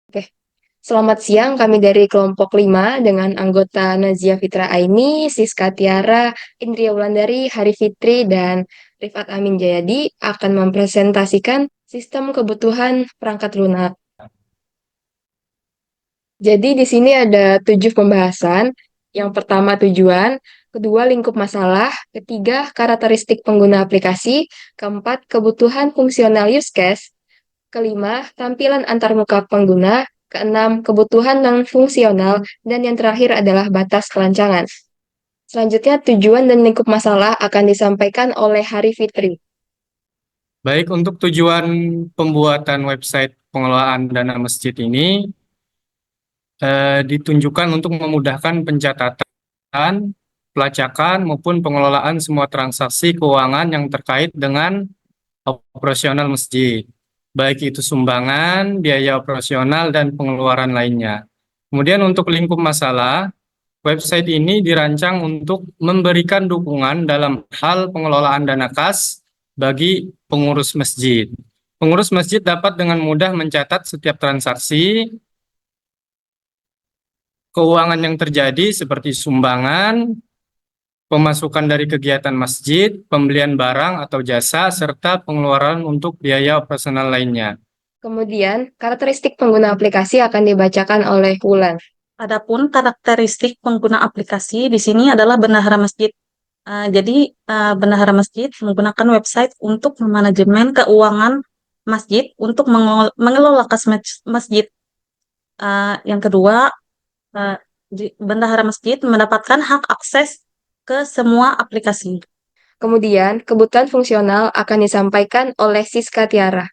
Oke, selamat siang. Kami dari kelompok 5 dengan anggota Nazia Fitra Aini, Siska Tiara, Indria Wulandari, Hari Fitri, dan Rifat Amin Jayadi akan mempresentasikan sistem kebutuhan perangkat lunak. Jadi di sini ada 7 pembahasan. Yang pertama tujuan, kedua lingkup masalah, ketiga karakteristik pengguna aplikasi, keempat kebutuhan fungsional use case, kelima, tampilan antarmuka pengguna. Keenam, kebutuhan non-fungsional. Dan yang terakhir adalah batas kelancangan. Selanjutnya, tujuan dan lingkup masalah akan disampaikan oleh Hari Fitri. Baik, untuk tujuan pembuatan website pengelolaan dana masjid ini ditunjukkan untuk memudahkan pencatatan, pelacakan, maupun pengelolaan semua transaksi keuangan yang terkait dengan operasional masjid, baik itu sumbangan, biaya operasional, dan pengeluaran lainnya. Kemudian untuk lingkup masalah, website ini dirancang untuk memberikan dukungan dalam hal pengelolaan dana kas bagi pengurus masjid. Pengurus masjid dapat dengan mudah mencatat setiap transaksi keuangan yang terjadi seperti sumbangan, pemasukan dari kegiatan masjid, pembelian barang atau jasa, serta pengeluaran untuk biaya operasional lainnya. Kemudian, karakteristik pengguna aplikasi akan dibacakan oleh Wulan. Adapun karakteristik pengguna aplikasi di sini adalah bendahara masjid. Jadi, bendahara masjid menggunakan website untuk memanajemen keuangan masjid untuk mengelola kas masjid. Yang kedua, uh, bendahara masjid mendapatkan hak akses ke semua aplikasi. Kemudian, kebutuhan fungsional akan disampaikan oleh Siska Tiara.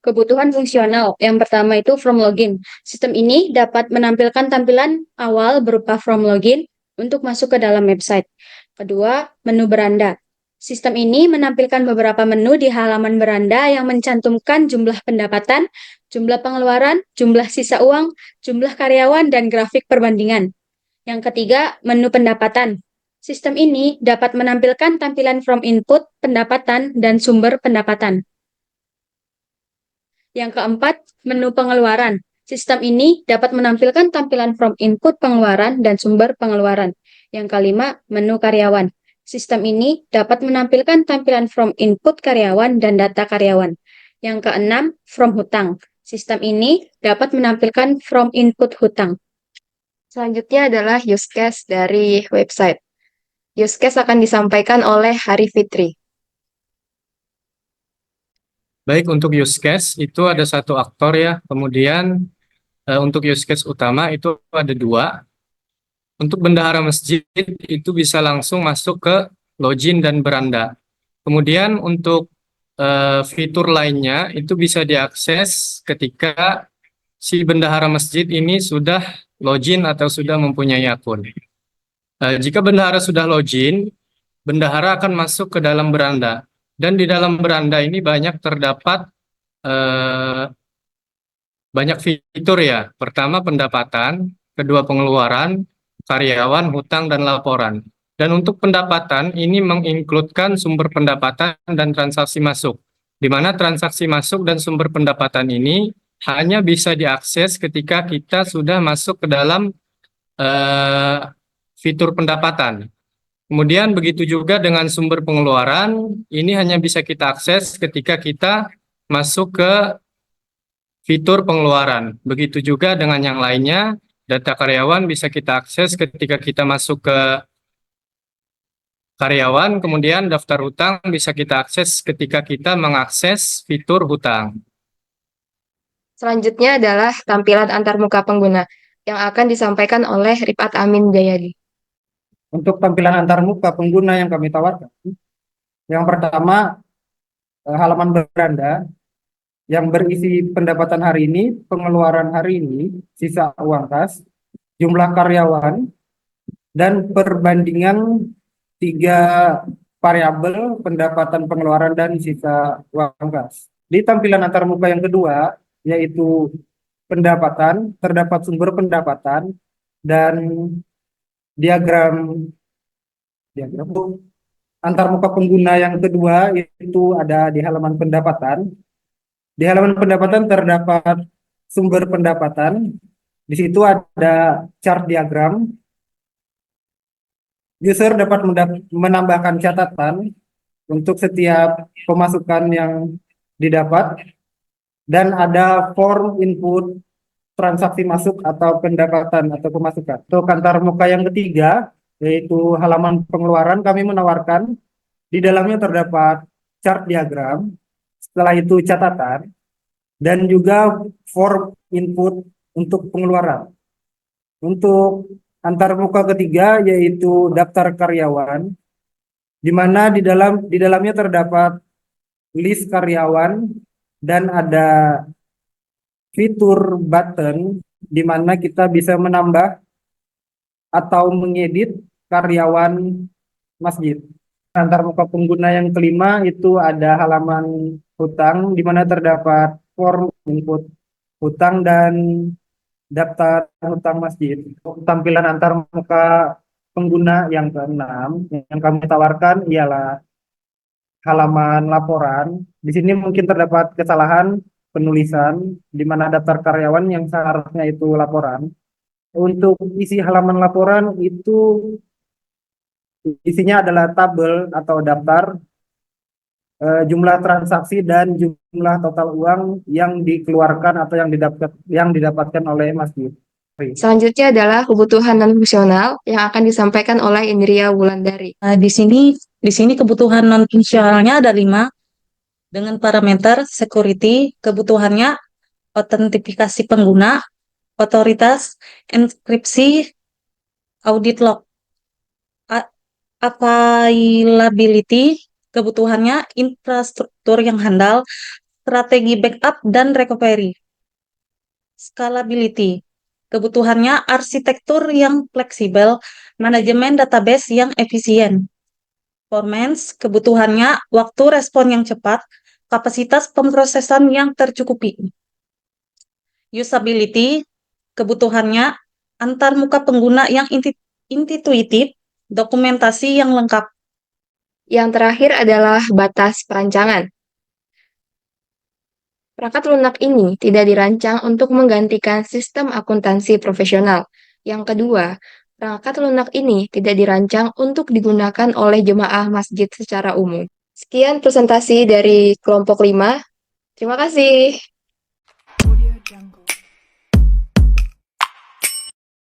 Kebutuhan fungsional. Yang pertama itu from login. Sistem ini dapat menampilkan tampilan awal berupa from login untuk masuk ke dalam website. Kedua, menu beranda. Sistem ini menampilkan beberapa menu di halaman beranda yang mencantumkan jumlah pendapatan, jumlah pengeluaran, jumlah sisa uang, jumlah karyawan, dan grafik perbandingan. Yang ketiga, menu pendapatan. Sistem ini dapat menampilkan tampilan from input, pendapatan, dan sumber pendapatan. Yang keempat, menu pengeluaran. Sistem ini dapat menampilkan tampilan from input pengeluaran dan sumber pengeluaran. Yang kelima, menu karyawan. Sistem ini dapat menampilkan tampilan from input karyawan dan data karyawan. Yang keenam, from hutang. Sistem ini dapat menampilkan from input hutang. Selanjutnya adalah use case dari website. Use case akan disampaikan oleh Hari Fitri. Baik, untuk use case itu ada satu aktor ya, kemudian untuk use case utama itu ada dua. Untuk bendahara masjid itu bisa langsung masuk ke login dan beranda. Kemudian untuk fitur lainnya itu bisa diakses ketika si bendahara masjid ini sudah login atau sudah mempunyai akun. Jika bendahara sudah login, bendahara akan masuk ke dalam beranda. Dan di dalam beranda ini terdapat eh, banyak fitur ya. Pertama pendapatan, kedua pengeluaran, karyawan, hutang, dan laporan. Dan untuk pendapatan ini menginkludkan sumber pendapatan dan transaksi masuk. Di mana transaksi masuk dan sumber pendapatan ini hanya bisa diakses ketika kita sudah masuk ke dalam eh, fitur pendapatan. Kemudian begitu juga dengan sumber pengeluaran, ini hanya bisa kita akses ketika kita masuk ke fitur pengeluaran. Begitu juga dengan yang lainnya, data karyawan bisa kita akses ketika kita masuk ke karyawan, kemudian daftar hutang bisa kita akses ketika kita mengakses fitur hutang. Selanjutnya adalah tampilan antarmuka pengguna yang akan disampaikan oleh Rifat Amin Jayadi. Untuk tampilan antarmuka pengguna yang kami tawarkan, yang pertama halaman beranda yang berisi pendapatan hari ini, pengeluaran hari ini, sisa uang kas, jumlah karyawan, dan perbandingan tiga variabel pendapatan, pengeluaran, dan sisa uang kas. Di tampilan antarmuka yang kedua, yaitu pendapatan, terdapat sumber pendapatan dan diagram diagram antarmuka pengguna yang kedua itu ada di halaman pendapatan. Di halaman pendapatan terdapat sumber pendapatan. Di situ ada chart diagram. User dapat menambahkan catatan untuk setiap pemasukan yang didapat, dan ada form input transaksi masuk atau pendapatan atau pemasukan. Untuk antarmuka yang ketiga, yaitu halaman pengeluaran, kami menawarkan di dalamnya terdapat chart diagram, setelah itu catatan, dan juga form input untuk pengeluaran. Untuk antarmuka ketiga yaitu daftar karyawan, di mana di dalamnya terdapat list karyawan dan ada fitur button di mana kita bisa menambah atau mengedit karyawan masjid. Antarmuka pengguna yang kelima itu ada halaman hutang di mana terdapat form input hutang dan daftar hutang masjid. Tampilan antarmuka pengguna yang keenam yang kami tawarkan ialah halaman laporan. Di sini mungkin terdapat kesalahan penulisan di mana daftar karyawan yang seharusnya itu laporan. Untuk isi halaman laporan itu isinya adalah tabel atau daftar jumlah transaksi dan jumlah total uang yang dikeluarkan atau yang didapatkan oleh masjid. Selanjutnya adalah kebutuhan non-fungsional yang akan disampaikan oleh Indria Wulandari. Di sini kebutuhan non fungsionalnya ada 5 dengan parameter security. Kebutuhannya autentifikasi pengguna, otoritas, enkripsi, audit log. Availability, kebutuhannya infrastruktur yang handal, strategi backup dan recovery. Scalability, kebutuhannya arsitektur yang fleksibel, manajemen database yang efisien. Performance, kebutuhannya waktu respon yang cepat, kapasitas pemrosesan yang tercukupi. Usability, kebutuhannya antarmuka pengguna yang intuitif, dokumentasi yang lengkap. Yang terakhir adalah batas perancangan. Perangkat lunak ini tidak dirancang untuk menggantikan sistem akuntansi profesional. Yang kedua, perangkat lunak ini tidak dirancang untuk digunakan oleh jemaah masjid secara umum. Sekian presentasi dari kelompok 5. Terima kasih.